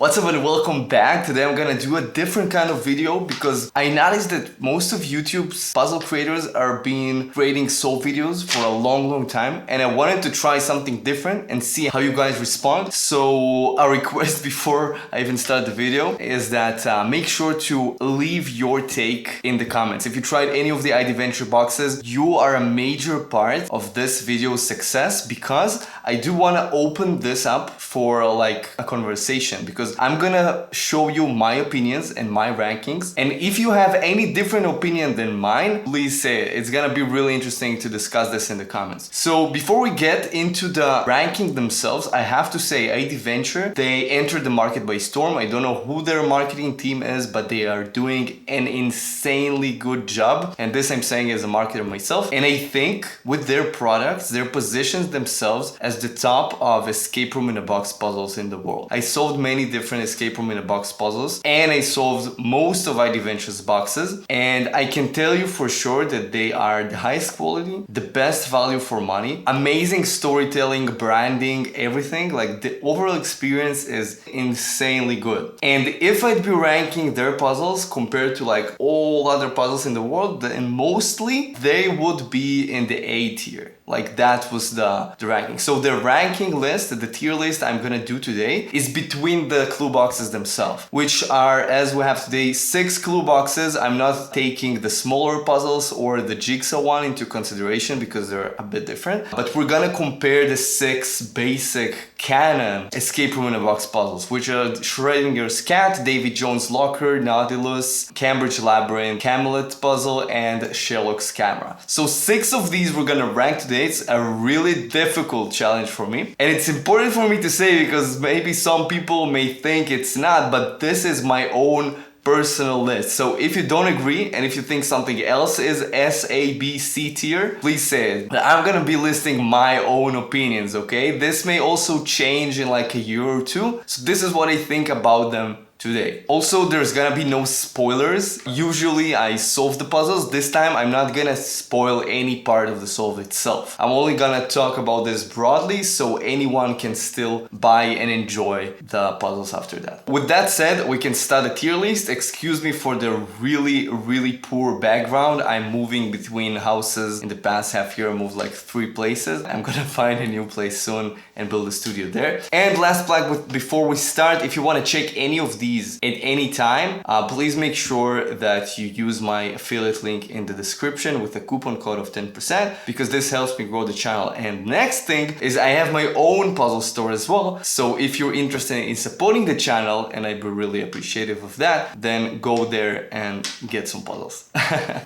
What's up and welcome back. Today I'm gonna do a different kind of video because I noticed that most of YouTube's puzzle creators are creating solve videos for a long time, and I wanted to try something different and see how you guys respond. So a request before I even start the video is that make sure to leave your take in the comments. If you tried any of the Idventure boxes, you are a major part of this video's success because I do want to open this up for like a conversation, because I'm gonna show you my opinions and my rankings, and if you have any different opinion than mine, please say it. It's gonna be really interesting to discuss this in the comments. So before we get into the ranking themselves, I have to say Idventure, they entered the market by storm. I don't know who their marketing team is, but they are doing an insanely good job, and this I'm saying as a marketer myself. And I think with their products, their positions themselves as the top of escape room in a box puzzles in the world. I solved many different escape room in a box puzzles, and I solved most of Idventure's boxes, and I can tell you for sure that they are the highest quality, the best value for money, amazing storytelling, branding, everything. Like the overall experience is insanely good. And if I'd be ranking their puzzles compared to like all other puzzles in the world, then mostly they would be in the A tier. Like that was the ranking. So the ranking list, the tier list I'm gonna do today is between the clue boxes themselves, which are, as we have today, 6 clue boxes. I'm not taking the smaller puzzles or the jigsaw one into consideration because they're a bit different. But we're gonna compare the 6 basic canon escape room in a box puzzles, which are Schrodinger's Cat, Davy Jones' Locker, Nautilus, Cambridge Labyrinth, Camelot puzzle, and Sherlock's Camera. So 6 of these we're gonna rank today. It's a really difficult challenge for me, and it's important for me to say because maybe some people may think it's not, but this is my own personal list. So if you don't agree and if you think something else is S, A, B, C tier, please say it. But I'm gonna be listing my own opinions, okay? This may also change in like a year or two, so this is what I think about them today. Also, there's gonna be no spoilers. Usually I solve the puzzles. This time I'm not gonna spoil any part of the solve itself. I'm only gonna talk about this broadly so anyone can still buy and enjoy the puzzles after that. With that said, we can start a tier list. Excuse me for the really poor background. I'm moving between houses. In the past half year I moved like 3 places. I'm gonna find a new place soon and build a studio there. And last plug before we start, if you want to check any of these at any time, please make sure that you use my affiliate link in the description with a coupon code of 10%, because this helps me grow the channel. And next thing is I have my own puzzle store as well, so if you're interested in supporting the channel, and I'd be really appreciative of that, then go there and get some puzzles.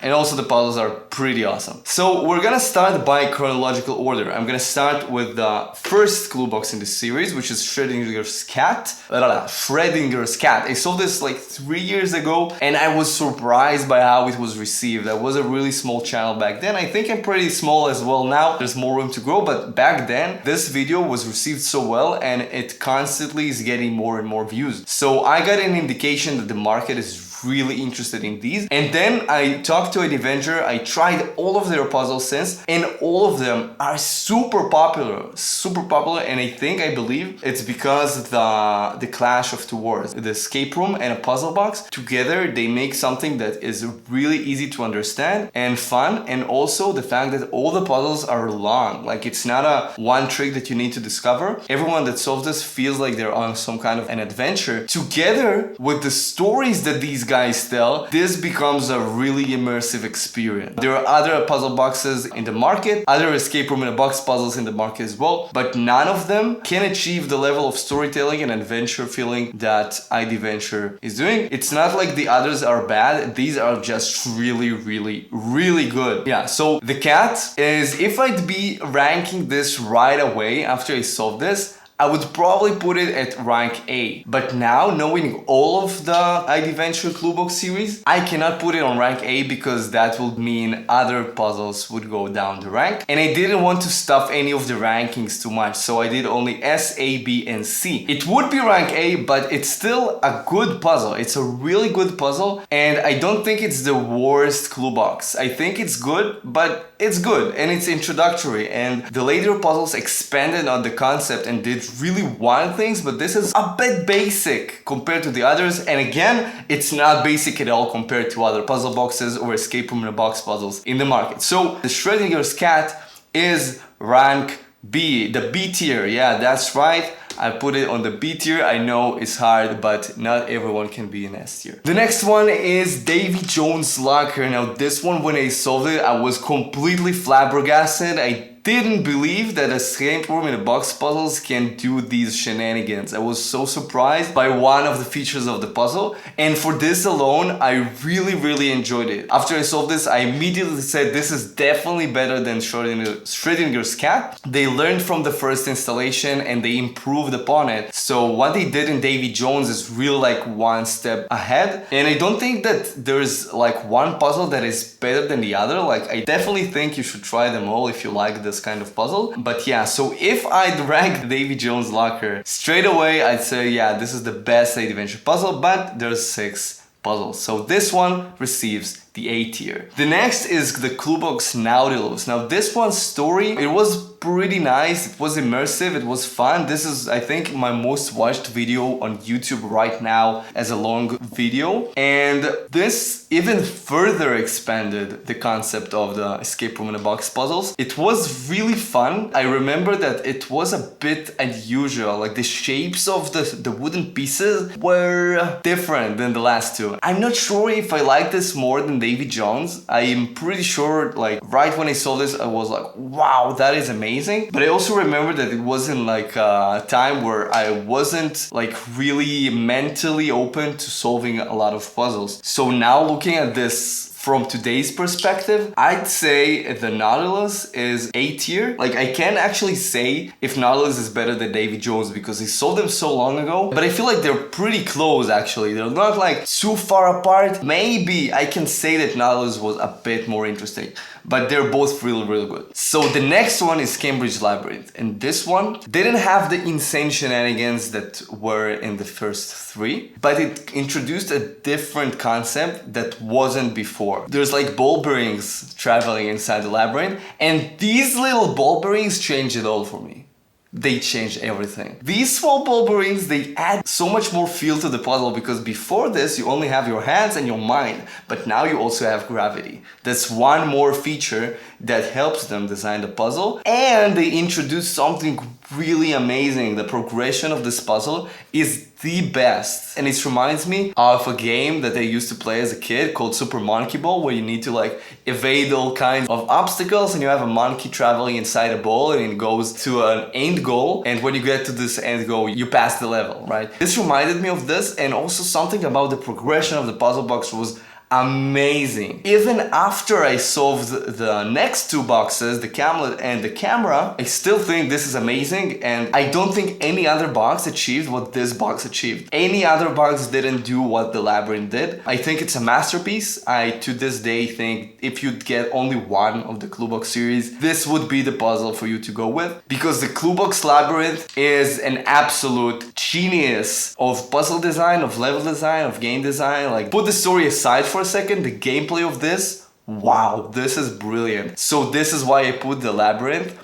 And also the puzzles are pretty awesome. So we're gonna start by chronological order. I'm gonna start with the first clue box in the series, which is Schrodinger's Cat. Schrodinger's Cat. I saw this like 3 years ago and I was surprised by how it was received. I was a really small channel back then. I think I'm pretty small as well now. There's more room to grow, but back then this video was received so well and it constantly is getting more and more views. So I got an indication that the market is really interested in these. And then I talked to Idventure. I tried all of their puzzles since, and all of them are super popular, and I believe it's because the clash of two worlds, the escape room and a puzzle box together, they make something that is really easy to understand and fun, and also the fact that all the puzzles are long. Like it's not a one trick that you need to discover. Everyone that solves this feels like they're on some kind of an adventure. Together with the stories that these guys tell, this becomes a really immersive experience. There are other puzzle boxes in the market, other escape room in a box puzzles in the market as well, but none of them can achieve the level of storytelling and adventure feeling that Idventure is doing. It's not like the others are bad, these are just really good. Yeah, so the cat is, if I'd be ranking this right away after I solve this, I would probably put it at rank A. But now, knowing all of the Idventure Cluebox series, I cannot put it on rank A because that would mean other puzzles would go down the rank. And I didn't want to stuff any of the rankings too much, so I did only S, A, B, and C. It would be rank A, but it's still a good puzzle. It's a really good puzzle, and I don't think it's the worst Cluebox. I think it's good, but it's good, and it's introductory, and the later puzzles expanded on the concept and did really want things, but this is a bit basic compared to the others. And again, it's not basic at all compared to other puzzle boxes or escape room in a box puzzles in the market. So the Schrodinger's cat is rank B, the B tier. Yeah, that's right. I put it on the B tier. I know it's hard, but not everyone can be an S tier. The next one is Davy Jones' Locker. Now this one, when I solved it, I was completely flabbergasted. I didn't believe that escape room in a box puzzles can do these shenanigans. I was so surprised by one of the features of the puzzle, and for this alone I really enjoyed it. After I solved this, I immediately said this is definitely better than Schrodinger's cat. They learned from the first installation and they improved upon it. So what they did in Davy Jones is really like one step ahead, and I don't think that there's like one puzzle that is better than the other. Like, I definitely think you should try them all if you like this kind of puzzle. But yeah, so if I'd rank Davy Jones' Locker straight away, I'd say yeah, this is the best Idventure puzzle, but there's 6 puzzles. So this one receives the A tier. The next is the Cluebox Nautilus. Now this one's story, it was pretty nice, it was immersive, it was fun. This is, I think, my most watched video on YouTube right now as a long video. And this even further expanded the concept of the escape room in a box puzzles. It was really fun. I remember that it was a bit unusual, like the shapes of the wooden pieces were different than the last two. I'm not sure if I like this more than Davy Jones. I am pretty sure, like, right when I saw this, I was like, wow, that is amazing. But I also remember that it wasn't like a time where I wasn't like really mentally open to solving a lot of puzzles. So now looking at this from today's perspective, I'd say the Nautilus is A tier. Like, I can't actually say if Nautilus is better than Davy Jones because I saw them so long ago, but I feel like they're pretty close actually. They're not like too far apart. Maybe I can say that Nautilus was a bit more interesting, but they're both really good. So the next one is Cambridge Labyrinth, and this one didn't have the insane shenanigans that were in the first 3, but it introduced a different concept that wasn't before. There's like ball bearings traveling inside the labyrinth, and these little ball bearings changed it all for me. They changed everything. These small ball bearings, they add so much more feel to the puzzle, because before this you only have your hands and your mind, but now you also have gravity. That's one more feature that helps them design the puzzle, and they introduced something really amazing. The progression of this puzzle is the best, and it reminds me of a game that I used to play as a kid called Super Monkey Ball, where you need to like evade all kinds of obstacles, and you have a monkey traveling inside a ball, and it goes to an end goal, and when you get to this end goal you pass the level, right? This reminded me of this, and also something about the progression of the puzzle box was amazing. Even after I solved the next 2 boxes, the Camelot and the camera, I still think this is amazing, and I don't think any other box achieved what this box achieved. Any other box didn't do what the Labyrinth did. I think it's a masterpiece. I, to this day, think if you'd get only one of the Cluebox series, this would be the puzzle for you to go with, because the Cluebox Labyrinth is an absolute genius of puzzle design, of level design, of game design. Like, put the story aside for a second, the gameplay of this, wow, this is brilliant. So this is why I put the Labyrinth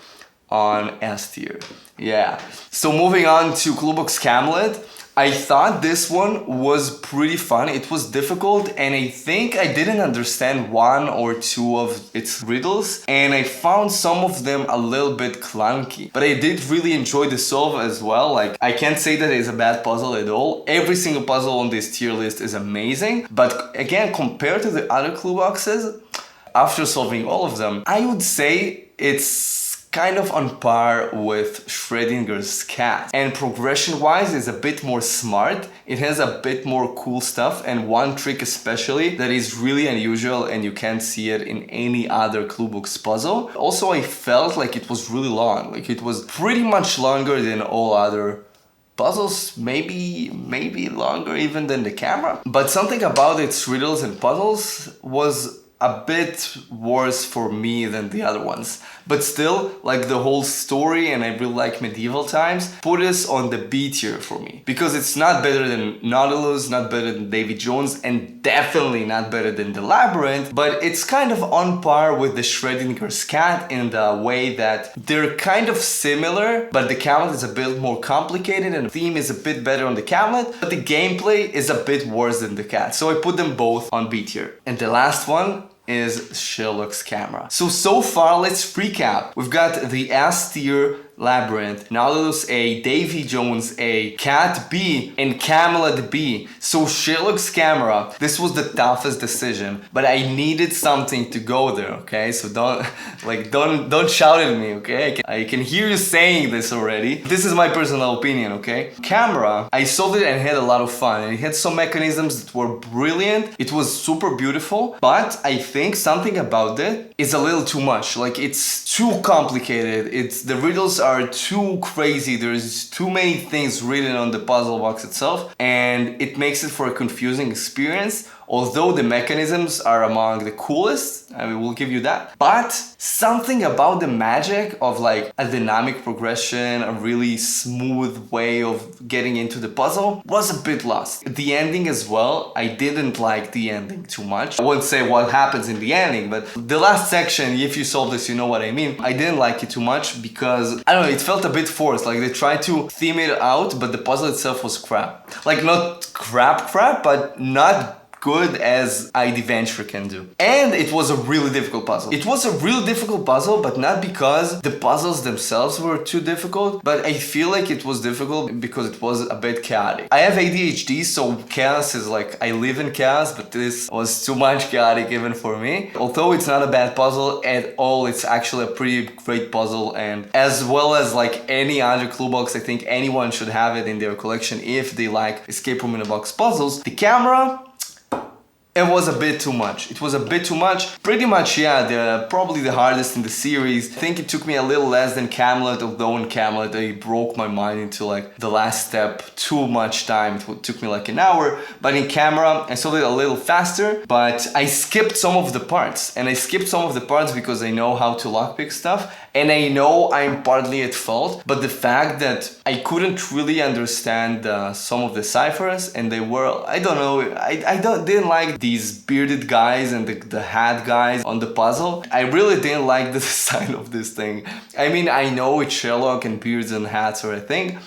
on S tier. Yeah. So moving on to Cluebox Camelot, I thought this one was pretty fun. It was difficult, and I think I didn't understand 1 or 2 of its riddles, and I found some of them a little bit clunky. But I did really enjoy the solve as well. Like, I can't say that it's a bad puzzle at all. Every single puzzle on this tier list is amazing. But again, compared to the other clue boxes, after solving all of them, I would say it's kind of on par with Schrodinger's cat, and progression wise is a bit more smart. It has a bit more cool stuff, and one trick especially that is really unusual and you can't see it in any other Cluebox puzzle. Also, I felt like it was really long, like it was pretty much longer than all other puzzles, maybe longer even than the camera. But something about its riddles and puzzles was a bit worse for me than the other ones. But still, like the whole story, and I really like medieval times, put us on the B tier for me. Because it's not better than Nautilus, not better than Davy Jones, and definitely not better than the Labyrinth, but it's kind of on par with the Schrodinger's cat in the way that they're kind of similar, but the Camelot is a bit more complicated and the theme is a bit better on the Camelot, but the gameplay is a bit worse than the cat. So I put them both on B tier. And the last one is Sherlock's camera. So far, let's recap. We've got the S tier Labyrinth, Nautilus A, Davy Jones A, Cat B, and Camelot B. So Sherlock's camera, this was the toughest decision, but I needed something to go there, okay? So don't shout at me, okay? I can hear you saying this already. This is my personal opinion, okay? Camera, I solved it and had a lot of fun, and it had some mechanisms that were brilliant. It was super beautiful, but I think something about it is a little too much. Like, it's too complicated. The riddles are too crazy. There's too many things written on the puzzle box itself, and it makes it for a confusing experience. Although the mechanisms are among the coolest, I mean, we'll give you that. But something about the magic of like a dynamic progression, a really smooth way of getting into the puzzle was a bit lost. The ending as well, I didn't like the ending too much. I won't say what happens in the ending, but the last section, if you solve this, you know what I mean. I didn't like it too much because, I don't know, it felt a bit forced. Like they tried to theme it out, but the puzzle itself was crap. Like not crap, but not good as Idventure can do. And it was a really difficult puzzle. It was a really difficult puzzle, but not because the puzzles themselves were too difficult, but I feel like it was difficult because it was a bit chaotic. I have ADHD, so chaos is like, I live in chaos, but this was too much chaotic even for me. Although it's not a bad puzzle at all, it's actually a pretty great puzzle, and as well as like any other Cluebox, I think anyone should have it in their collection if they like escape room in a box puzzles. The camera, it was a bit too much. It was a bit too much. Pretty much, yeah, probably the hardest in the series. I think it took me a little less than Camelot, although in Camelot I broke my mind into like the last step. Too much time. It took me like an hour. But in camera, I solved it a little faster, but I skipped some of the parts. And I skipped some of the parts because I know how to lockpick stuff. And I know I'm partly at fault, but the fact that I couldn't really understand some of the ciphers, and they were, I don't know, didn't like these bearded guys and the hat guys on the puzzle. I really didn't like the design of this thing. I mean, I know it's Sherlock and beards and hats are a thing,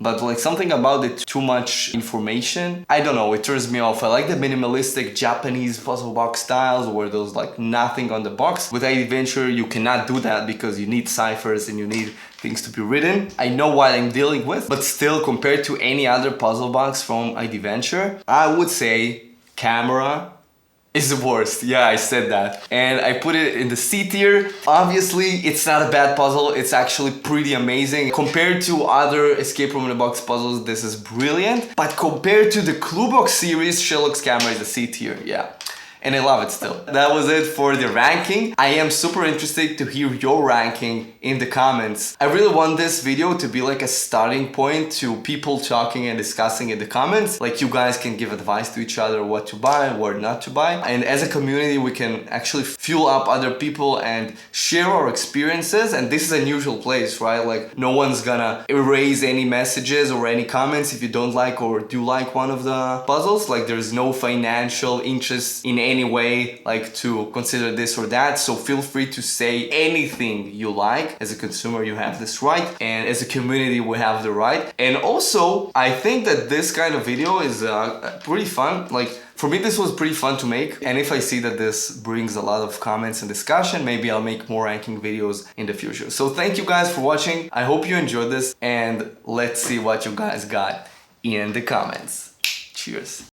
but like something about it, too much information, I don't know, it turns me off. I like the minimalistic Japanese puzzle box styles where there's like nothing on the box. With Idventure, you cannot do that because you need ciphers and you need things to be written. I know what I'm dealing with, but still, compared to any other puzzle box from Idventure, I would say camera is the worst. Yeah, I said that. And I put it in the C tier. Obviously, it's not a bad puzzle. It's actually pretty amazing. Compared to other escape room in a box puzzles, this is brilliant. But compared to the Cluebox series, Sherlock's camera is a C tier, yeah. And I love it still. That was it for the ranking. I am super interested to hear your ranking in the comments. I really want this video to be like a starting point to people talking and discussing in the comments. Like you guys can give advice to each other what to buy, what not to buy. And as a community, we can actually fuel up other people and share our experiences. And this is a neutral place, right? Like no one's gonna erase any messages or any comments if you don't like or do like one of the puzzles. Like there's no financial interest in any way like to consider this or that, so feel free to say anything you like. As a consumer, you have this right, and as a community, we have the right. And also, I think that this kind of video is pretty fun. Like for me, this was pretty fun to make, and if I see that this brings a lot of comments and discussion, maybe I'll make more ranking videos in the future. So thank you guys for watching. I hope you enjoyed this, and let's see what you guys got in the comments. Cheers.